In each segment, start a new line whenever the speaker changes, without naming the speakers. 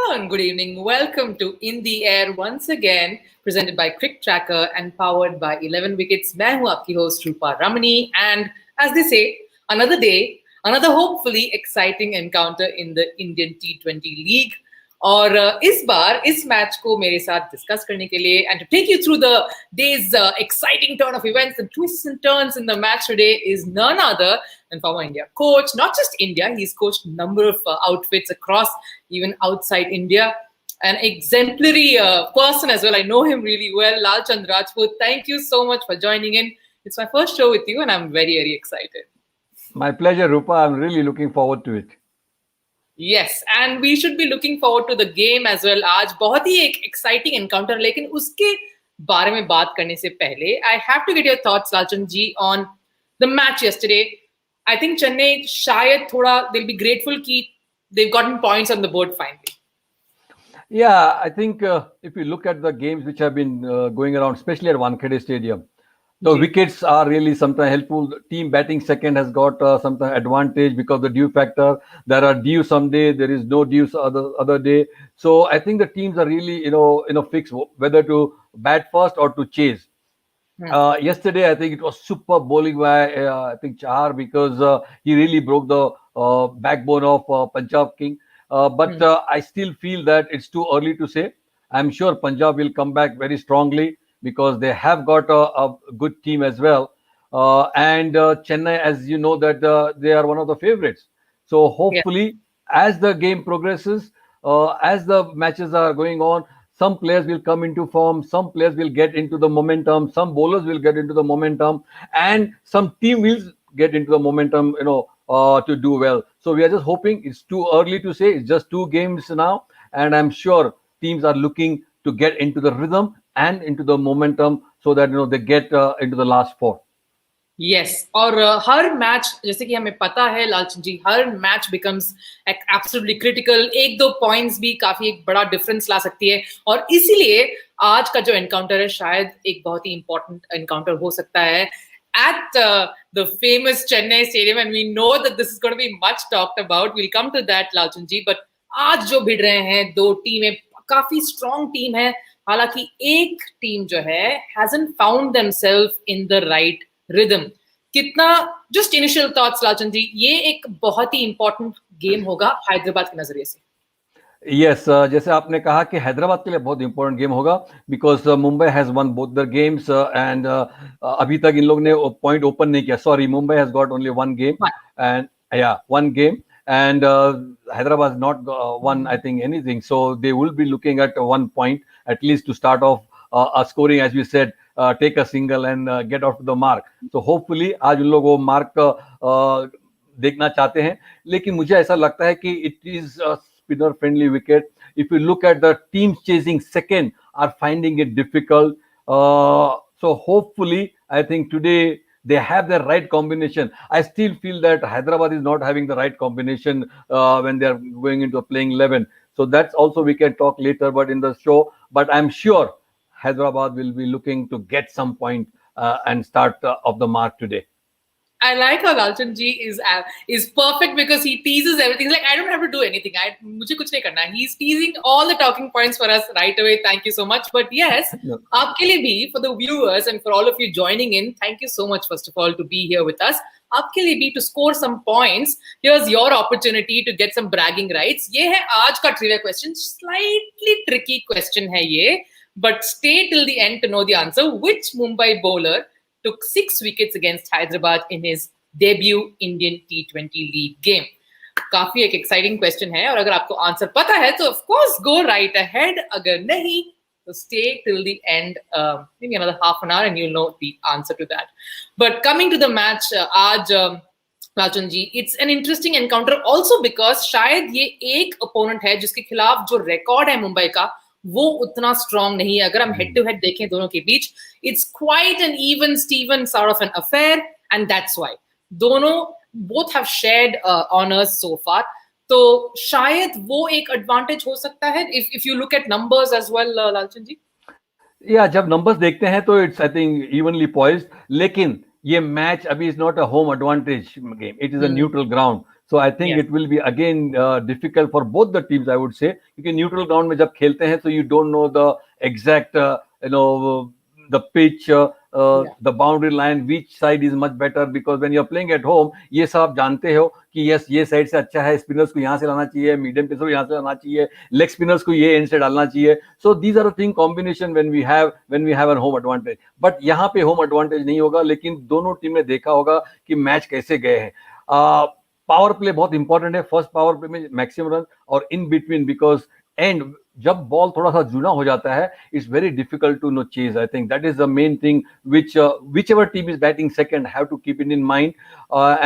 Hello and good evening. Welcome to In the Air once again, presented by CricTracker and powered by 11 Wickets. मैं हूँ आपकी host Rupha Ramani, and as they say, another day, another hopefully exciting encounter in the Indian T20 League. और इस बार इस match को मेरे साथ discuss करने के लिए and to take you through the day's exciting turn of events and twists and turns in the match today is none other than former India coach. Not just India, he's coached a number of outfits across, even outside India. An exemplary person as well. I know him really well. Lalchand Rajput, thank you so much for joining in. It's my first show with you and I'm very, very excited.
My pleasure, Rupha. I'm really looking forward to it.
Yes, and we should be looking forward to the game as well. आज बहुत ही एक exciting encounter, लेकिन उसके बारे में बात करने से पहले, I have to get your thoughts, Lalchand ji, on the match yesterday. I think Chennai शायद थोड़ा they'll be grateful कि they've gotten points on the board finally.
Yeah, I think if you look at the games which have been going around, especially at Wankhede Stadium, the wickets are really sometimes helpful. The team batting second has got sometimes advantage because the dew factor. There are dew some day, there is no dew other day. So I think the teams are really fixed whether to bat first or to chase. Yesterday, I think it was super bowling by I think Chahar because he really broke the backbone of Punjab King. But I still feel that it's too early to say. I'm sure Punjab will come back very strongly because they have got a good team as well. And Chennai, as you know, that they are one of the favorites. So hopefully, as the game progresses, as the matches are going on, some players will come into form, some players will get into the momentum, some bowlers will get into the momentum, and some team will get into the momentum, to do well. So we are just hoping. It's too early to say. It's just 2 games now, and I'm sure teams are looking to get into the rhythm and into the momentum so that they get into the last 4.
Yes, और हर match जैसे कि हमें पता है लालचंद जी, हर match becomes absolutely critical. 1-2 points भी काफी एक बड़ा डिफरेंस ला सकती है और इसीलिए आज का जो एनकाउंटर है शायद एक बहुत ही इंपॉर्टेंट एनकाउंटर हो सकता है at the famous Chennai Stadium, and we know that this is going to be much talked about. We'll come to that, Lalchand ji. But आज जो भिड़ रहे हैं 2 टीमें, काफी स्ट्रॉन्ग टीम है. हालांकि एक टीम जो है hasn't found themselves in the right rhythm. कितना just initial thoughts, Lalchand ji, ये एक बहुत ही important game होगा हैदराबाद के नजरिए से.
Yes, जैसे आपने कहा कि हैदराबाद के लिए बहुत इंपॉर्टेंट गेम होगा because Mumbai has one both the games and अभी तक इन लोग ने पॉइंट ओपन नहीं किया. Sorry, Mumbai has got only 1 game and 1 game and Hyderabad has not won, I think, anything. So they will be looking at 1 point at least to start off scoring, as we said, take a single and get off to the mark. So hopefully आज उन लोग वो mark देखना चाहते हैं. लेकिन मुझे ऐसा लगता है कि it is spinner friendly wicket. If you look at the teams chasing second are finding it difficult. So hopefully, I think today they have the right combination. I still feel that Hyderabad is not having the right combination when they are going into a playing 11. So that's also we can talk later, but in the show. But I'm sure Hyderabad will be looking to get some point and start off the mark today.
I like how Lalchand ji is perfect because he teases everything. He's like, I don't have to do anything. मुझे कुछ नहीं करना. He's teasing all the talking points for us right away. Thank you so much. But yes, आपके लिए भी, for the viewers and for all of you joining in, thank you so much first of all to be here with us. आपके लिए भी to score some points. Here's your opportunity to get some bragging rights. ये है आज का trivia question. Slightly tricky question है ये, but stay till the end to know the answer. Which Mumbai bowler took 6 wickets against Hyderabad in his debut Indian T20 League game? काफी एक exciting question है और अगर आपको आंसर पता है तो of course go right ahead. अगर नहीं तो stay till the end, maybe another half an hour and you'll know the answer to that. But coming to the match, आज Lalchand ji, it's an interesting encounter also because शायद ये एक opponent है जिसके खिलाफ जो record है मुंबई का वो उतना स्ट्रॉन्ग नहीं है. अगर हम हेड टू हेड देखें दोनों के बीच, it's quite an even steven sort of an affair and that's why दोनों both have shared honours so far. तो शायद वो एक एडवांटेज हो सकता है if you look at numbers as well. Lalchand ji,
या जब नंबर्स देखते हैं तो it's I think evenly poised. लेकिन ये मैच अभी is not a home advantage game. It is a neutral ground. So I think
Yeah.
it will be again difficult for both the teams, I would say. क्योंकि neutral ground में जब खेलते हैं, so you don't know the exact, the pitch,
Yeah.
the boundary line, which side is much better, because when you're playing at home, ये सब आप जानते हो कि yes, ये साइड से अच्छा है, स्पिनर्स को यहाँ से लाना चाहिए, मीडियम पेसर को यहाँ से लाना चाहिए, लेग स्पिनर्स को ये एंड से डालना चाहिए. So these are the thing combination when we have a home advantage. But यहाँ पे home advantage नहीं होगा, लेकिन दोनों टीम ने देखा होगा कि मैच कैसे गए हैं. पावर प्ले बहुत इंपॉर्टेंट है, फर्स्ट पावर प्ले में मैक्सिमम रन, और इन बिटवीन, बिकॉज एंड जब बॉल थोड़ा सा जुना हो जाता है, it's very difficult to know chase. I think that is the main thing which ever team is batting second have to keep it in mind,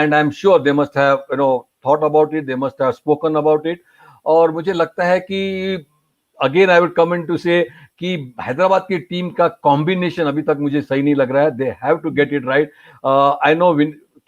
and I'm sure they must have thought about it, they must have spoken about it. और मुझे लगता है कि again I would come in to say कि हैदराबाद की team का combination अभी तक मुझे सही नहीं लग रहा है. They have to get it right. I know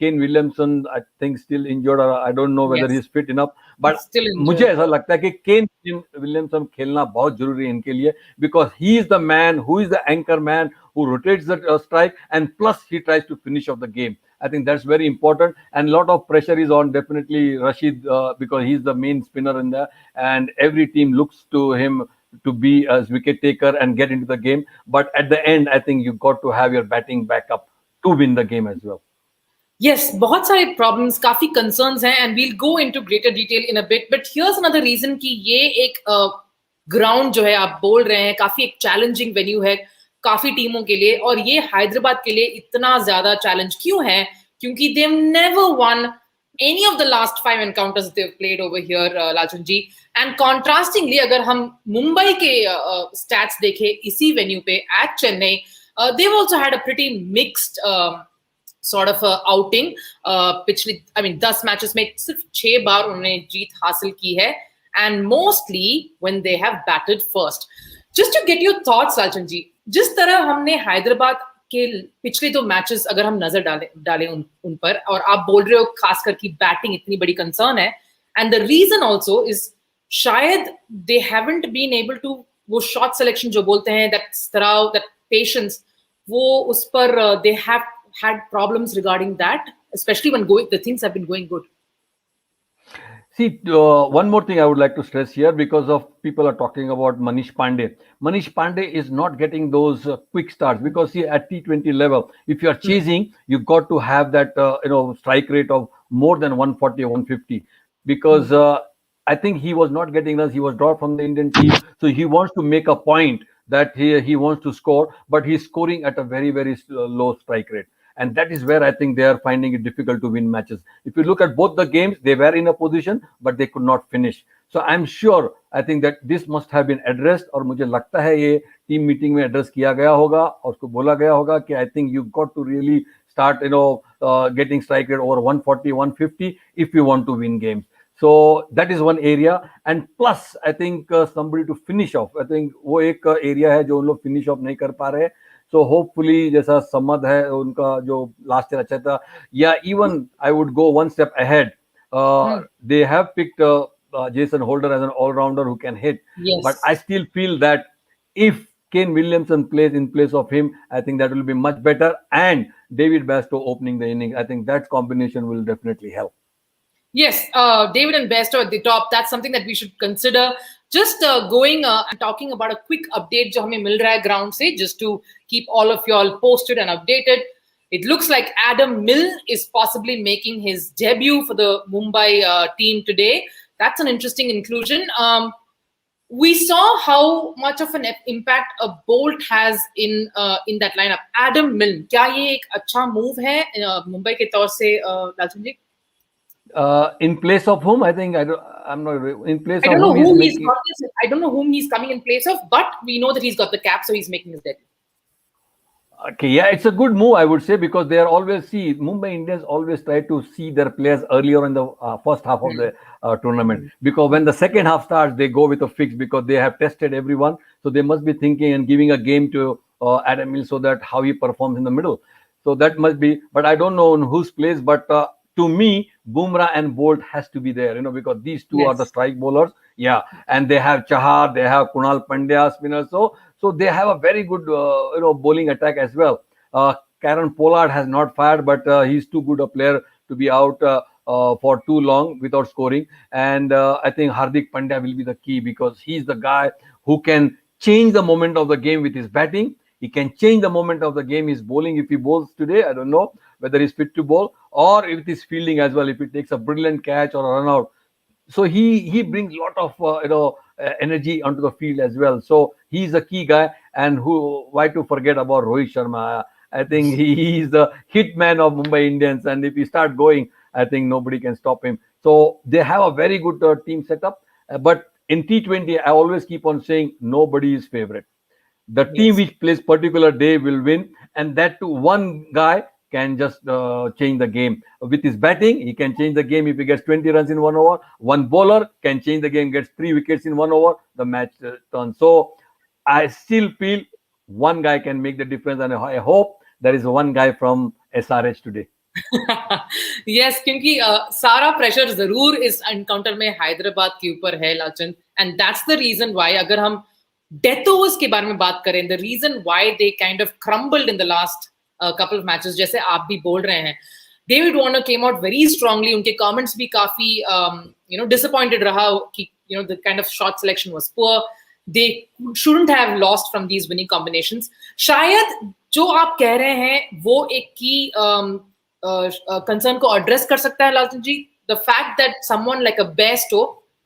Kane Williamson, I think, still injured, or I don't know whether he's fit enough. But मुझे ऐसा लगता है कि Kane Williamson खेलना बहुत जरूरी है इनके लिए, because he is the man who is the anchor man who rotates the strike, and plus he tries to finish off the game. I think that's very important, and a lot of pressure is on definitely Rashid, because he's the main spinner in there, and every team looks to him to be as wicket taker and get into the game. But at the end, I think you got to have your batting backup to win the game as well.
Yes, बहुत सारे problems, काफी concerns हैं, and we'll go into greater detail in a bit. But here's another reason कि ये एक ground जो है आप बोल रहे हैं, काफी एक challenging venue है काफी टीमों के लिए, और ये हैदराबाद के लिए इतना ज्यादा challenge क्यों है? क्योंकि they've never won any of the last 5 encounters they've played over here, Lalchand ji. And contrastingly, अगर हम मुंबई के stats देखें इसी venue पे at Chennai, they've also had a pretty mixed sort of outing. पिछले 10 मैचेस में सिर्फ 6 बार उन्होंने जीत हासिल की है, and mostly when they have batted first. Just to get your thoughts, Lalchand ji, जिस तरह हमने हैदराबाद के पिछले 2 मैचेस अगर हम नजर डालें उन पर, और आप बोल रहे हो खासकर की बैटिंग इतनी बड़ी कंसर्न है, and the reason also is शायद they haven't been able to, वो shot selection जो बोलते हैं, that patience, वो उस पर they have had problems regarding that, especially when the things have been going good.
See, one more thing I would like to stress here, because of people are talking about Manish Pandey. Manish Pandey is not getting those quick starts, because see, at T20 level, if you are chasing, you've got to have that strike rate of more than 140 or 150, because I think he was not getting runs. He was dropped from the Indian team, so he wants to make a point that he wants to score, but he's scoring at a very, very low strike rate. And that is where I think they are finding it difficult to win matches. If you look at both the games, they were in a position, but they could not finish. So I'm sure, I think that this must have been addressed, और मुझे लगता है ये team meeting में address किया गया होगा, और उसको बोला गया होगा कि I think you've got to really start, getting strike rate over 140, 150 if you want to win games. So that is one area, and plus I think somebody to finish off. I think वो एक area है जो उन लोग finish off नहीं कर पा रहे. So hopefully, जैसा समद है उनका जो लास्ट ईयर अच्छा था, या even I would go one step ahead. They have picked Jason Holder as an all-rounder who can hit.
Yes.
But I still feel that if Kane Williamson plays in place of him, I think that will be much better. And David Bairstow opening the inning, I think that combination will definitely help.
Yes, David and Bairstow at the top, that's something that we should consider. Just going and talking about a quick update जो हमें मिल रहा है ground से, just to keep all of y'all posted and updated. It looks like Adam Milne is possibly making his debut for the Mumbai team today. That's an interesting inclusion. We saw how much of an impact a Bolt has in that lineup. Adam Milne, क्या ये एक अच्छा move है मुंबई के तौर से, लालचंद जी?
In place of whom? I think I'm not in place
I
of
don't know
whom
I don't know whom he's coming in place of, but we know that he's got the cap, so he's making his debut.
Okay, yeah, it's a good move, I would say, because they are always Mumbai Indians always try to see their players earlier in the first half of the tournament, because when the second half starts, they go with a fix, because they have tested everyone, so they must be thinking and giving a game to Adam Milne so that how he performs in the middle. So that must be, but I don't know on whose place, but to me, Bumrah and Bolt has to be there, because these two are the strike bowlers. Yeah, and they have Chahar, they have Kunal Pandya, spinners. So they have a very good, bowling attack as well. Karen Pollard has not fired, but he's too good a player to be out. for too long without scoring. And I think Hardik Pandya will be the key because he's the guy who can change the moment of the game with his batting. He can change the moment of the game. His bowling, if he bowls today, I don't know whether he's fit to bowl, or if it is fielding as well. If he takes a brilliant catch or a run out, so he brings a lot of energy onto the field as well. So he's a key guy. And why to forget about Rohit Sharma? I think he's the hit man of Mumbai Indians, and if he start going, I think nobody can stop him. So they have a very good team setup. But in T20, I always keep on saying nobody is favorite. The team
Yes.
which plays particular day will win, and that too one guy can just change the game with his batting. He can change the game if he gets 20 runs in 1 over. One bowler can change the game, gets 3 wickets in 1 over, the match turns. So I still feel one guy can make the difference, and I hope there is one guy from SRH today.
Yes क्योंकि सारा pressure जरूर इस encounter में हैदराबाद के ऊपर है Lalchand and that's the reason why अगर हम डेथ ओवर्स के बारे में बात करें the reason why they kind of crumbled in the last couple of matches जैसे आप भी बोल रहे हैं David Warner came out very strongly उनके कमेंट्स भी काफी डिसअपॉइंटेड रहा कि the kind of shot selection was poor they shouldn't have lost from these winning combinations शायद जो आप कह रहे हैं वो एक की concern को address कर सकता है लालचंद जी the fact that someone like a Bairstow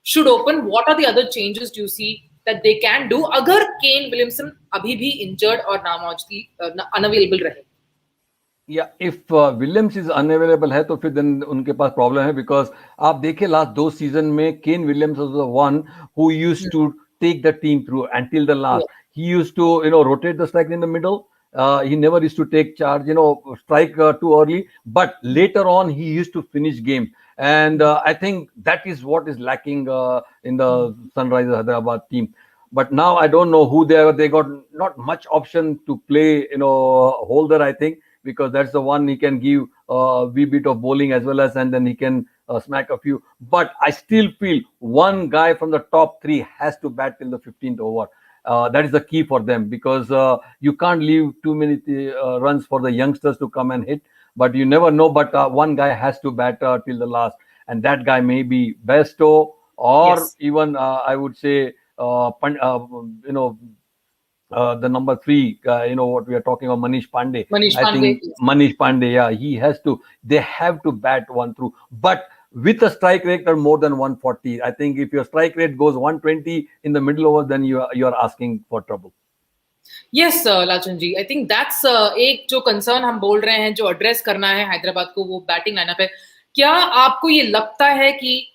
should open what are the other changes do you see that they can do अगर Kane Williamson अभी भी injured और नामौजूद unavailable रहे
if Williams is unavailable है तो फिर then उनके पास प्रॉब्लम है because आप देखें लास्ट 2 सीजन में Kane Williams was the one who used to take the team through until the last. He used to rotate the strike in the middle. He never used to take charge, strike too early. But later on, he used to finish game. And I think that is what is lacking in the Sunrisers Hyderabad team. But now I don't know who they are. They got not much option to play, Holder, I think, because that's the one he can give a wee bit of bowling as well as, and then he can smack a few. But I still feel one guy from the top 3 has to bat till the 15th over. That is the key for them because you can't leave too many runs for the youngsters to come and hit. But you never know. But one guy has to bat till the last, and that guy may be Bairstow or even I would say the number 3 guy. What we are talking about, Manish Pandey. I think Manish Pandey. Yeah, he has to. They have to bat one through, but with a strike rate of more than 140. I think if your strike rate goes 120 in the middle over, then you are asking for trouble.
Yes, Lalchand ji. I think that's एक जो concern हम बोल रहे हैं, जो address करना है हैदराबाद को, वो बैटिंग लाइनअप है. क्या आपको ये लगता है कि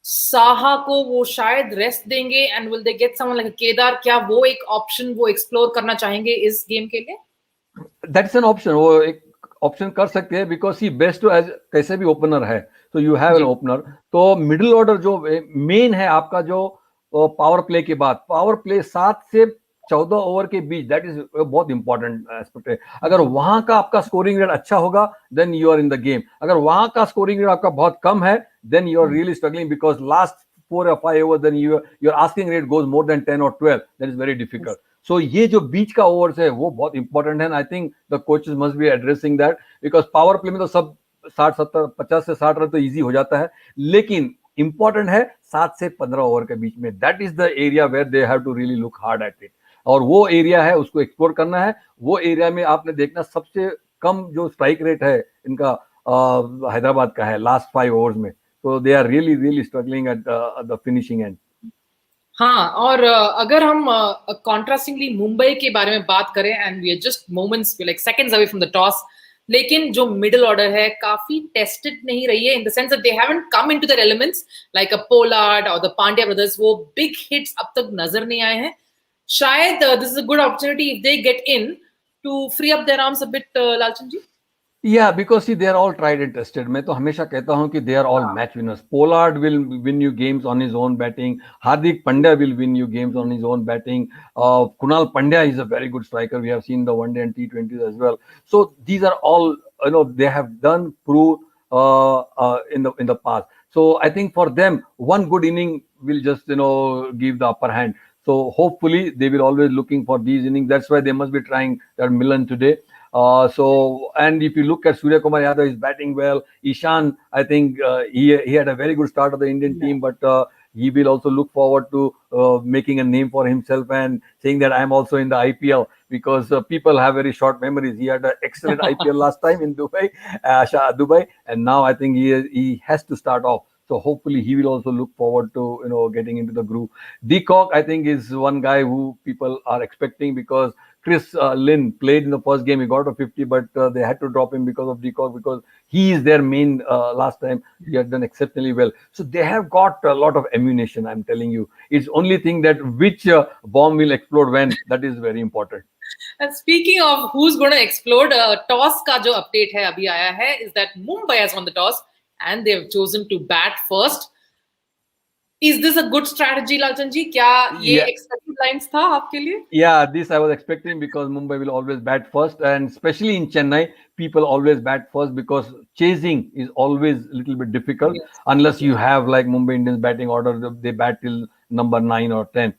साहा को वो शायद रेस्ट देंगे and will they get someone like Kedar? क्या वो एक ऑप्शन वो एक्सप्लोर करना चाहेंगे इस गेम के लिए?
That's an option. वो एक ऑप्शन कर सकते हैं because he Bairstow as कैसे भी ओपनर है. तो यू हैव एन ओपनर. तो मिडिल ऑर्डर जो मेन है आपका जो पावर प्ले के बाद, पावर प्ले 7 से 14 ओवर के बीच, दैट इज बहुत इंपॉर्टेंट एस्पेक्ट है. अगर वहां का आपका स्कोरिंग रेट अच्छा होगा then you are in the game. अगर वहां का स्कोरिंग रेट आपका बहुत कम है then you are really struggling because last 4 or 5 over then your asking rate goes more than 10 or 12. That is very difficult. So ये जो बीच का ओवर्स है वो बहुत इंपॉर्टेंट है. I think the coaches must be addressing that because power play में तो सब 50 से 60 रन तो इजी हो जाता है, लेकिन इंपॉर्टेंट है 7 से 15 ओवर के बीच में. That is the area where they have to really look hard at it. और वो एरिया है उसको एक्सप्लोर करना है. वो एरिया में आपने देखना सबसे कम जो स्ट्राइक रेट है इनका हैदराबाद का है लास्ट 5 ओवर्स में. तो they are really really struggling at the finishing end.
हाँ, और अगर हम कॉन्ट्रास्टिंगली मुंबई के बारे में बात करें and we are just moments like seconds away from the toss, लेकिन जो मिडिल ऑर्डर है काफी टेस्टेड नहीं रही है in the sense that they haven't come into their elements like a Pollard और द पांड्या ब्रदर्स. वो बिग हिट्स अब तक नजर नहीं आए हैं. शायद this is a good opportunity if they get in to free up their arms a bit. Lalchand ji,
Yeah, because see, they are all tried and tested. मैं तो हमेशा कहता हूँ कि they are all match winners. Pollard will win you games on his own batting. Hardik Pandya will win you games on his own batting. Kunal Pandya is a very good striker. We have seen the one day and T20s as well. So these are all they have done prove in the past. So I think for them, one good inning will just give the upper hand. So hopefully they will always looking for these innings. That's why they must be trying that Milan today. And if you look at Surya Kumar Yadav, is batting well. Ishan, I think he had a very good start of the Indian team, but he will also look forward to making a name for himself and saying that I'm also in the IPL, because people have very short memories. He had an excellent IPL last time in Dubai, and now I think he has to start off. So hopefully he will also look forward to getting into the groove. Decock, I think, is one guy who people are expecting, because Chris Lynn played in the first game. He got a 50, but they had to drop him because of Decock, because he is their main last time. He had done exceptionally well. So they have got a lot of ammunition, I'm telling you. It's only thing that which bomb will explode when, that is very important.
And speaking of who's going to explode, toss का जो update है अभी आया है is that Mumbai has won the toss and they've chosen to bat first. Is this a good strategy, Lalchand ji? क्या ये expected lines था आपके लिए?
Yeah, this I was expecting, because Mumbai will always bat first, and especially in Chennai, people always bat first, because chasing is always a little bit difficult, unless you have like Mumbai Indians batting order, they bat till number 9 or 10.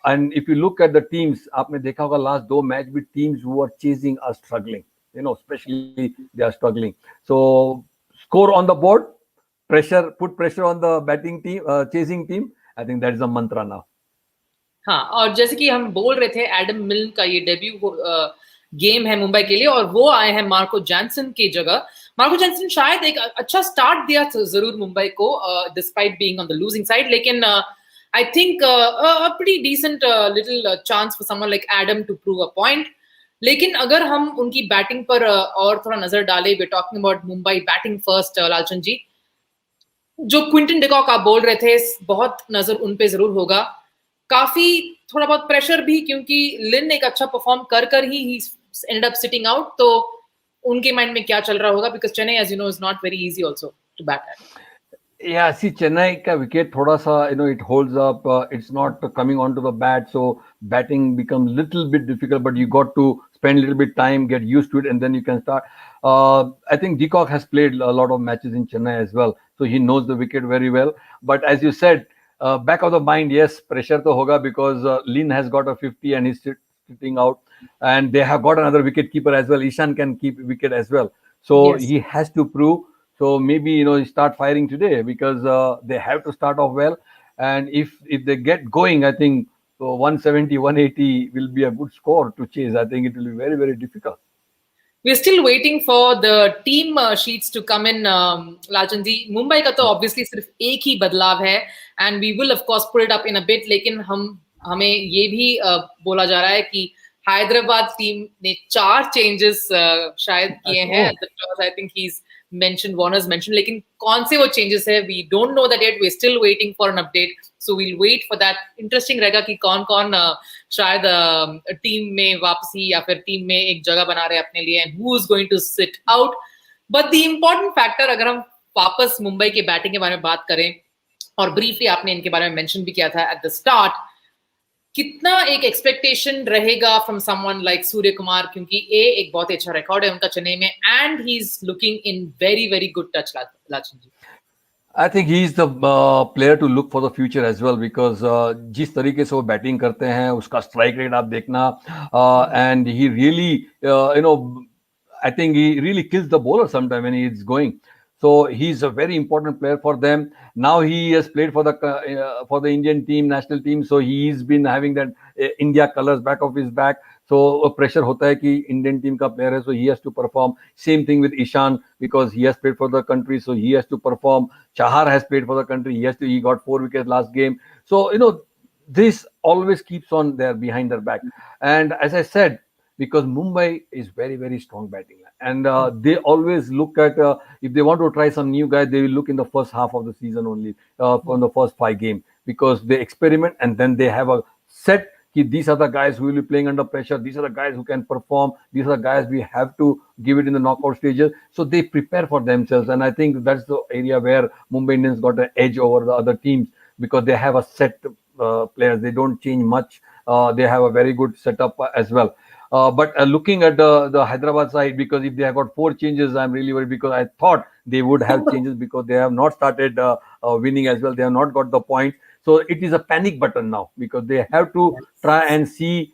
And if you look at the teams, आपने देखा होगा last 2 match with teams who are chasing are struggling. Especially they are struggling. So score on the board, put pressure on the batting team, chasing team. I think that is the mantra now.
हाँ, और जैसे कि हम बोल रहे थे, Adam मिल्न का ये डेब्यू गेम है मुंबई के लिए, और वो आए हैं मार्को जॉनसन की जगह. मार्को जॉनसन शायद एक अच्छा स्टार्ट दिया जरूर मुंबई को, despite being on the losing side, लेकिन I think a pretty decent little chance for someone like Adam to prove a point. लेकिन अगर हम उनकी बैटिंग पर और थोड़ा नजर डालें, we are talking about Mumbai batting first. Lalchand ji, जो क्विंटन डिकॉक आप बोल रहे थे, बहुत नजर उन पे जरूर होगा. काफी थोड़ा बहुत प्रेशर भी, क्योंकि लिन एक अच्छा परफॉर्म कर he ended up sitting out. तो उनके माइंड में क्या चल रहा होगा, because Chennai as you know is not very easy also to bat at.
Yeah, see, Chennai ka wicket thoda sa, it holds up. It's not coming onto the bat, so batting becomes little bit difficult. But you got to spend a little bit time, get used to it, and then you can start. I think Decock has played a lot of matches in Chennai as well, so he knows the wicket very well. But as you said, back of the mind, yes, pressure to hoga, because Lin has got a 50 and he's sitting out, and they have got another wicket keeper as well. Ishan can keep wicket as well, so he has to prove. So maybe start firing today, because they have to start off well, and if they get going, I think 170, 180 will be a good score to chase. I think it will be very, very difficult.
We're still waiting for the team sheets to come in, Lalchand ji. Mumbai का तो obviously सिर्फ एक ही बदलाव है, and we will of course put it up in a bit. लेकिन हमें ये भी बोला जा रहा है कि हैदराबाद टीम ने 4 चेंजेस शायद किए हैं. I think he's mentioned, Warner's mentioned, लेकिन कौन से वो changes है, we don't know that yet. We're still waiting for an update, so we'll wait for that. Interesting रहेगा कि कौन शायद टीम में वापसी या फिर टीम में एक जगह बना रहे अपने लिए, and who's going to sit out. But the important factor, अगर हम वापस मुंबई के बैटिंग के बारे में बात करें, और ब्रीफली आपने इनके बारे में मेंशन भी किया था at the start, कितना एक एक्सपेक्टेशन रहेगा from someone like Surya Kumar, क्योंकि एक बहुत अच्छा रिकॉर्ड है उनका चेन्नई में, and he is looking in very very good touch. Lalchand ji,
I think he is the player to look for the future as well, because जिस तरीके से वो बैटिंग करते हैं, उसका स्ट्राइक रेट आप देखना, and he really I think he really kills the bowler sometime when he is going. So he's a very important player for them. Now he has played for the Indian team, national team. So he's been having that India colors back of his back. So pressure होता है कि Indian team का player है, so he has to perform. Same thing with Ishan, because he has played for the country, so he has to perform. Chahar has played for the country. He got 4 wickets last game. So this always keeps on there behind their back. And as I said, because Mumbai is very, very strong batting. And they always look at, if they want to try some new guys, they will look in the first half of the season only, from the first 5 games, because they experiment and then they have a set. These are the guys who will be playing under pressure. These are the guys who can perform. These are the guys we have to give it in the knockout stages. So they prepare for themselves. And I think that's the area where Mumbai Indians got an edge over the other teams, because they have a set players. They don't change much. They have a very good setup as well. But looking at the Hyderabad side, because if they have got 4 changes, I'm really worried, because I thought they would have changes, because they have not started winning as well. They have not got the points. So it is a panic button now, because they have to try and see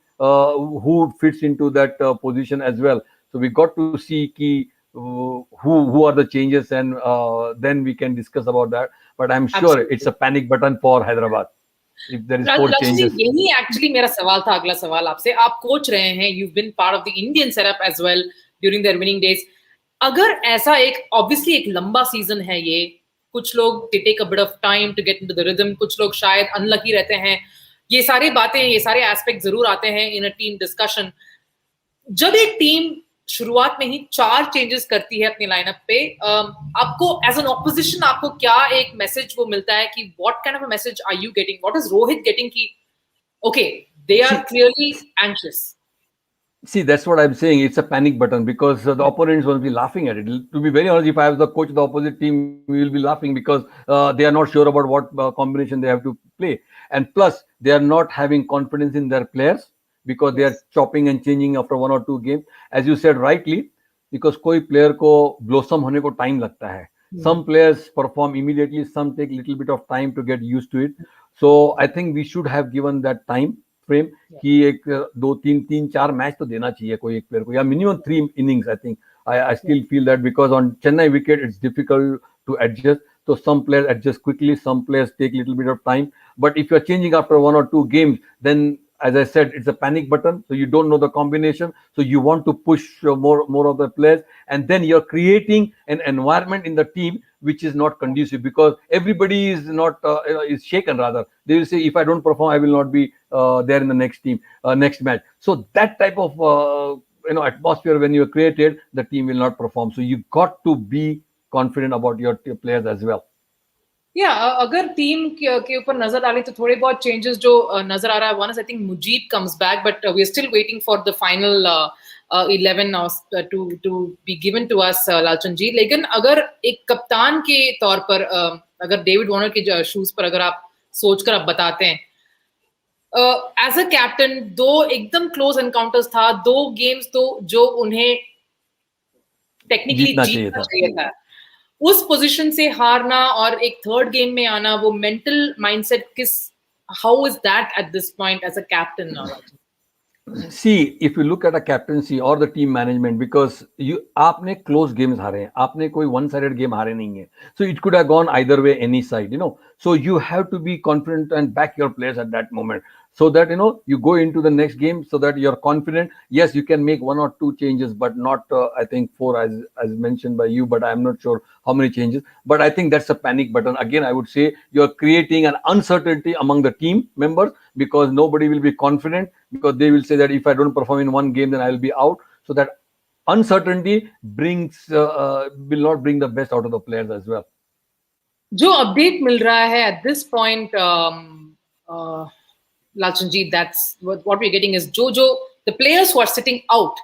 who fits into that position as well. So we got to see who are the changes, and then we can discuss about that. But I'm sure it's a panic button for Hyderabad if there is 4
Lalchand ji,
changes.
यही actually मेरा सवाल था, अगला सवाल आपसे. आप coach रहे हैं, you've been part of the Indian setup as well during their winning days. अगर ऐसा एक obviously एक लंबा सीजन है ये, कुछ लोग they take a bit of time to get into the rhythm, कुछ लोग शायद unlucky रहते हैं, ये सारी बातें, ये सारे एस्पेक्ट जरूर आते हैं इन अ टीम डिस्कशन. जब एक टीम शुरुआत में ही 4 चेंजेस करती है अपनी लाइनअप पे, आपको एज एन ऑपोजिशन आपको क्या एक मैसेज वो मिलता है कि what kind of a message are you getting, what is Rohit getting की okay they are clearly anxious?
See, that's what I'm saying. It's a panic button because the opponents will be laughing at it. To be very honest, if I was the coach of the opposite team, we will be laughing because they are not sure about what combination they have to play. And plus, they are not having confidence in their players because they are chopping and changing after 1 or 2 games. As you said rightly, because कोई player को blossom होने को time लगता है. Some players perform immediately, some take little bit of time to get used to it. So I think we should have given that time frame कि एक 2-3-4 match तो देना चाहिए कोई एक प्लेयर को, या minimum 3 innings. I think I still feel that because on Chennai wicket it's difficult to adjust. So some players adjust quickly, some players take little bit of time. But if you're changing after 1 or 2 games, then as I said, it's a panic button. So you don't know the combination. So you want to push more of the players, and then you're creating an environment in the team which is not conducive because everybody is not is shaken. Rather, they will say, if I don't perform, I will not be there in the next match. So that type of atmosphere when you created, the team will not perform. So you got to be confident about your players as well.
या अगर team के ऊपर नजर डालें तो थोड़े बहुत changes जो नजर आ रहा है, one is I think Mujib comes back, but we are still waiting for the final 11 to be given to us, Lalchand ji. लेकिन अगर एक कप्तान के तौर पर अगर डेविड वार्नर के शूज पर अगर आप सोचकर आप बताते हैं, एज अ कैप्टन 2 एकदम क्लोज एनकाउंटर्स था, 2 गेम्स तो जो उन्हें टेक्निकली जीतना चाहिए था, उस पोजीशन से हारना और एक थर्ड गेम में आना, वो mental mindset how is that at this point as a captain?
See, if you look at a captaincy or the team management, because आपने close games हारे हैं, आपने कोई one-sided game हारे नहीं है, so it could have gone either way, any side, so you have to be confident and back your players at that moment, so that you go into the next game so that you're confident. Yes, you can make 1 or 2 changes, but not I think 4 as mentioned by you, but I'm not sure how many changes. But I think that's a panic button. Again, I would say you're creating an uncertainty among the team members because nobody will be confident, because they will say that if I don't perform in 1 game, then I will be out. So that uncertainty will not bring the best out of the players as well.
जो update मिल रहा है at this point, Lalchand ji, that's what we're getting is जो the players who are sitting out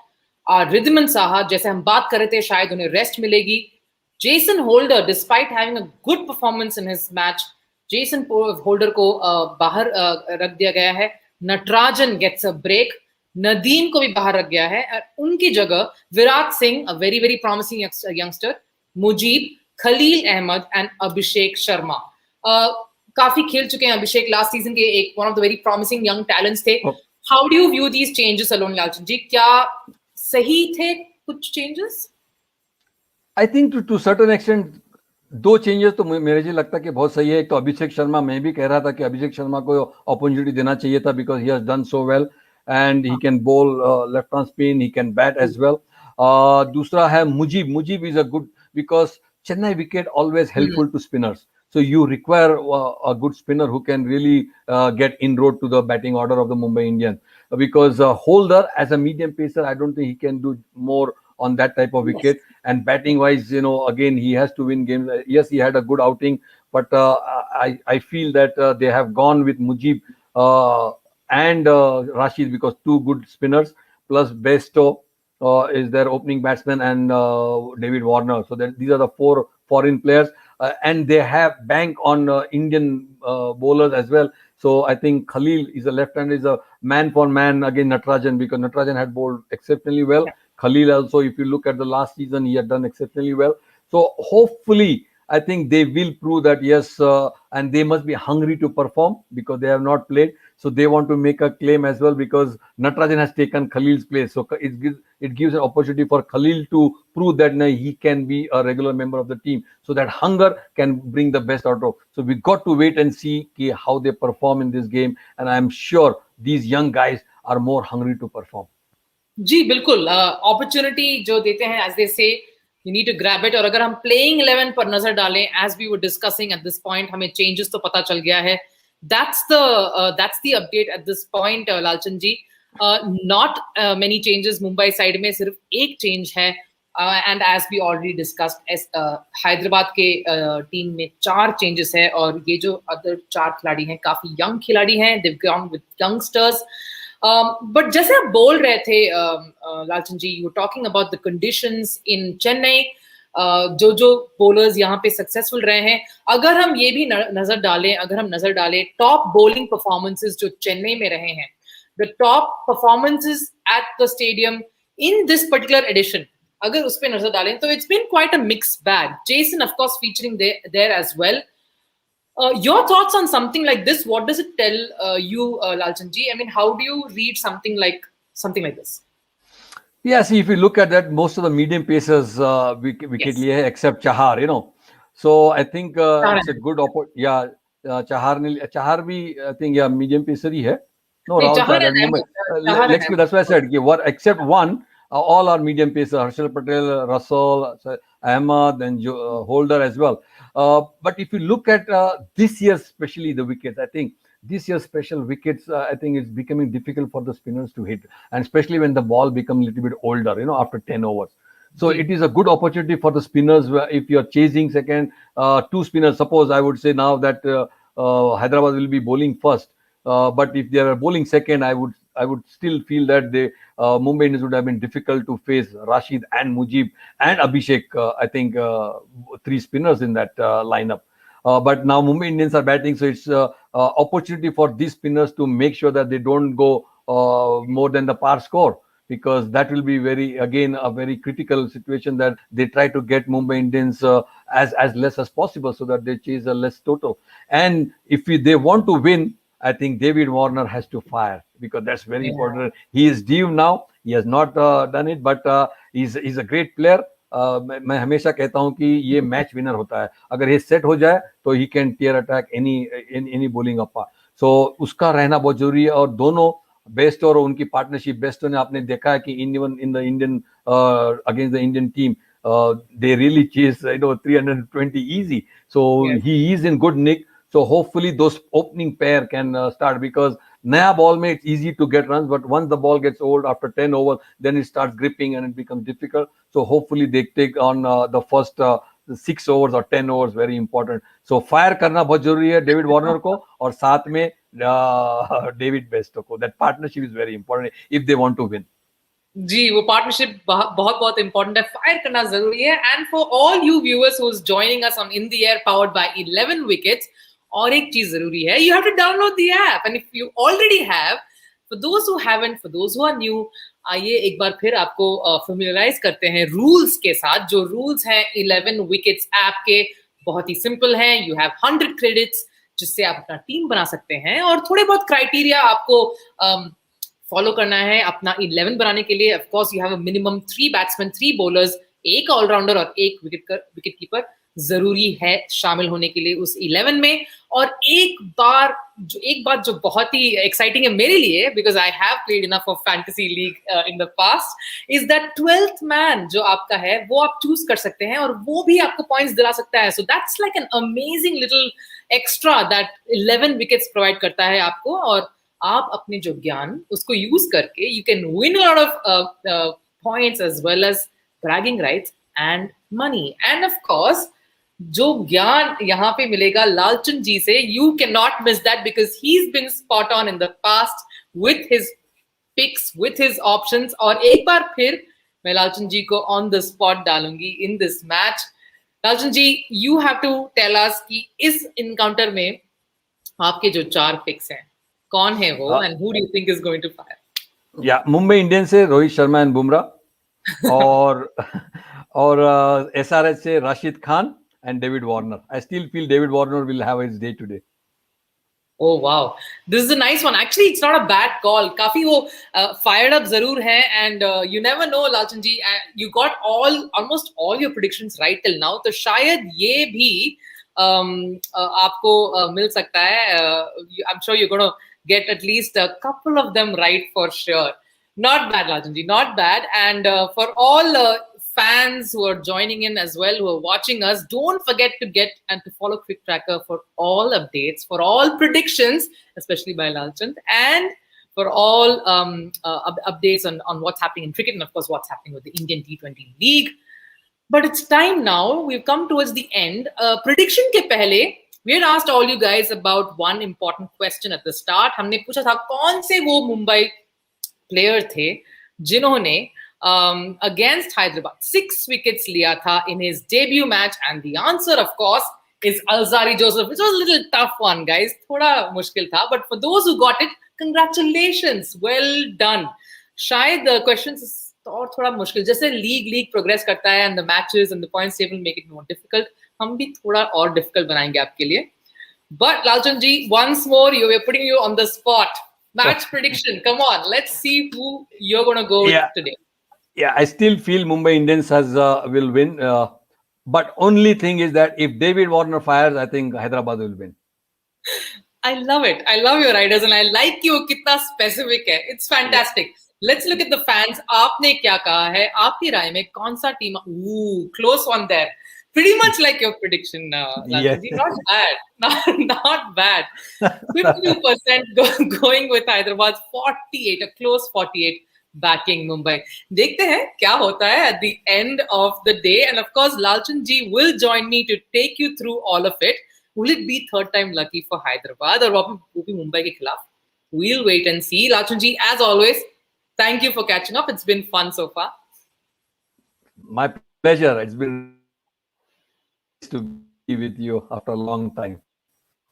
are Ridhiman Saha, जैसे हम बात कर रहे थे, शायद उन्हें रेस्ट मिलेगी. Jason Holder, despite having a good performance in his match, Jason Holder को बाहर रख दिया गया है. Natarajan gets a break. Nadeem को भी बाहर रख गया है. उनकी जगह Virat Singh, a very very promising youngster, Mujib, Khaleel Ahmed and Abhishek Sharma. काफी खेल चुके हैं अभिषेक, लास्ट सीजन के एक one of the very promising young talents थे. How do you view these changes alone, Lalchand ji? क्या सही थे कुछ changes?
I think to certain extent 2 changes तो मेरे जी लगता है कि बहुत सही है. एक तो अभिषेक शर्मा, मैं भी कह रहा था कि अभिषेक शर्मा को अपॉर्चुनिटी देना चाहिए था because he has done so well and he can bowl left arm spin, he can bat as well. दूसरा है Mujeeb is a good because Chennai wicket always helpful to spinners. So you require a good spinner who can really get inroad to the batting order of the Mumbai Indians. Because Holder as a medium pacer, I don't think he can do more on that type of wicket. And batting wise, again, he has to win games. Yes, he had a good outing, but I feel that they have gone with Mujib and Rashid because 2 good spinners plus Besto is their opening batsman and David Warner. So these are the 4 foreign players. And they have bank on Indian bowlers as well. So I think Khalil is a left-hander, is a man for man against Natarajan because Natarajan had bowled exceptionally well. Yeah. Khalil also, if you look at the last season, he had done exceptionally well. So hopefully I think they will prove that yes, and they must be hungry to perform because they have not played. So they want to make a claim as well because Natarajan has taken Khalil's place. So it gives an opportunity for Khalil to prove that he can be a regular member of the team. So that hunger can bring the best out of. So we got to wait and see how they perform in this game. And I'm sure these young guys are more hungry to perform.
Ji बिल्कुल, opportunity जो देते हैं as they say you need to grab it. और अगर हम playing 11 पर नजर डालें, as we were discussing at this point, हमें चेंजेस तो पता चल गया है. That's the update at this point Lalchand ji. Not many changes Mumbai side में, सिर्फ एक चेंज है. And as we already discussed, Hyderabad के टीम में 4 चेंजेस है और ये जो अदर 4 खिलाड़ी हैं काफी यंग खिलाड़ी हैं. They have gone with youngsters. But जैसे आप बोल रहे थे Lalchand ji, you talking about the conditions in Chennai, जो बॉलर्स यहाँ पे सक्सेसफुल रहे हैं. अगर हम ये भी नजर डालें टॉप बॉलिंग परफॉर्मेंसेस जो चेन्नई में रहे हैं, the top performances at the stadium in this particular edition, अगर उस पर नजर डालें तो it's been quite a mix bag. Jason of course featuring there as well. Your thoughts on something like this? What does it tell you, Lalchand ji? I mean, how do you read something like this?
Yeah, see, if you look at that, most of the medium pacers wicket liye hai, except Chahar, So I think it's a good opportunity. Yeah, Chahar bhi, I think, medium pacer hi hai. No, that's why I said, except one, all are medium pacers. Harshal Patel, Russell, Ahmed, and Holder as well. But if you look at this year, especially the wickets, I think this year's special wickets, I think it's becoming difficult for the spinners to hit, and especially when the ball becomes a little bit older, after 10 overs. So it is a good opportunity for the spinners if you're chasing second, 2 spinners. Suppose I would say now that Hyderabad will be bowling first, but if they are bowling second, I would still feel that Mumbai Indians would have been difficult to face Rashid and Mujib and Abhishek. I think 3 spinners in that lineup. But now Mumbai Indians are batting, so it's opportunity for these spinners to make sure that they don't go more than the par score, because that will be a very critical situation, that they try to get Mumbai Indians as less as possible so that they chase a less total. And if they want to win, I think David Warner has to fire, because that's very important. He is due now. He has not done it, but he's a great player. मैं हमेशा कहता हूं कि ये match winner होता है. अगर ये सेट हो जाए तो he can tear attack any bowling up. So उसका रहना बहुत जरूरी है. और दोनों बेस्ट और उनकी पार्टनरशिप बेस्ट ने आपने देखा है कि in the Indian against the Indian team they really chase 320 easy. So he is in good nick. So hopefully those opening pair can start, because naya ball mein it's easy to get runs, but once the ball gets old after 10 overs, then it starts gripping and it becomes difficult. So hopefully they take on the first 6 overs or 10 overs, very important. So fire karna bahut zaruri hai David Warner ko, aur saath mein David Besto ko. That partnership is very important if they want to win.
Ji, वो partnership बहुत important है. Fire करना जरूरी है. And for all you viewers who is joining us on in the air powered by 11 wickets, और एक चीज जरूरी है, you have to download the app. And if you already have, for those who haven't, for those who are new, आइए एक बार फिर आपको familiarise करते हैं रूल्स के साथ. जो रूल्स हैं 11 विकेट्स ऐप के, बहुत ही सिंपल हैं. यू हैव 100 क्रेडिट्स जिससे आप अपना टीम बना सकते हैं, और थोड़े बहुत क्राइटेरिया आपको फॉलो करना है अपना 11 बनाने के लिए. Of course you have a minimum 3 batsman, 3 bowlers, 1 allrounder और 1 विकेट कीपर जरूरी है शामिल होने के लिए उस 11 में. और एक बात जो बहुत ही एक्साइटिंग है मेरे लिए, because I have played enough of fantasy league in the past, is that 12th man जो आपका है वो आप चूज कर सकते हैं, और वो भी आपको पॉइंट्स दिला सकता है. So that's like an amazing little extra that 11 wickets provide करता है आपको. और आप अपने जो ज्ञान उसको यूज करके you can win a lot of points as well as bragging rights and money. And of course जो ज्ञान यहाँ पे मिलेगा लालचंद जी से, you can not miss that, because he is been spot on in the past with his picks, with his options. और एक बार फिर मैं लालचंद जी को ऑन द स्पॉट डालूंगी in this match. Lalchand ji, you have to tell us कि इस encounter में आपके जो 4 पिक्स हैं, कौन है वो, and who do you think is going to fire?
या मुंबई इंडियंस से रोहित शर्मा एंड बुमराह, और एसआरएच से Rashid Khan, and David Warner. I still feel David Warner will have his day today.
Oh wow, this is a nice one. Actually, it's not a bad call. काफी वो fired up जरूर है, and you never know, Lalchand ji. You got almost all your predictions right till now. तो शायद ये भी आपको मिल सकता है. I'm sure you're gonna get at least a couple of them right for sure. Not bad, Lalchand ji. Not bad. And for all fans who are joining in as well, who are watching us, don't forget to get and to follow CricTracker for all updates, for all predictions, especially by Lalchand, and for all updates on what's happening in cricket and, of course, what's happening with the Indian T20 League. But it's time now. We've come towards the end. Prediction ke pehle, we had asked all you guys about one important question at the start. हमने पूछा था कौन से वो Mumbai player थे जिन्होंने against Hyderabad 6 wickets liya tha in his debut match, and the answer, of course, is Alzari Joseph, which was a little tough one, guys. Thoda mushkil tha, but for those who got it, congratulations, well done. Shayad the questions और थोड़ा मुश्किल, जैसे league progress करता है and the matches and the points table make it more difficult, हम भी थोड़ा और difficult बनाएंगे आपके लिए. But Lalchand ji, once more, we're putting you on the spot. Match prediction, come on, let's see who you're going to go with today.
Yeah, I still feel Mumbai Indians will win. But only thing is that if David Warner fires, I think Hyderabad will win.
I love it. I love your riders, and I like you. Kitna specific hai. It's fantastic. Yeah. Let's look at the fans. Aapne kya kaha hai? Aapki raay mein kaun sa team? Ooh, close one there. Pretty much like your prediction, Lalchand ji. Not bad. Not bad. 52% going with Hyderabad. 48, a close 48. Backing Mumbai. देखते हैं क्या होता है at the end of the day, and of course Lalchand ji will join me to take you through all of it. Will it be third time lucky for Hyderabad or वो भी Mumbai के खिलाफ? We'll wait and see. Lalchand ji, as always, thank you for catching up. It's been fun so far.
My pleasure. It's been to be with you after a long time.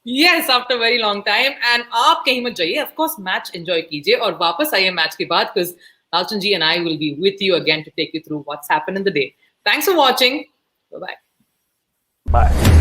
Yes, after a very long time. And आप कहीं मत जाइए. Of course, match enjoy कीजिए और वापस आइए match के बाद, because Lalchand ji and I will be with you again to take you through what's happened in the day. Thanks for watching. Bye-bye.
Bye.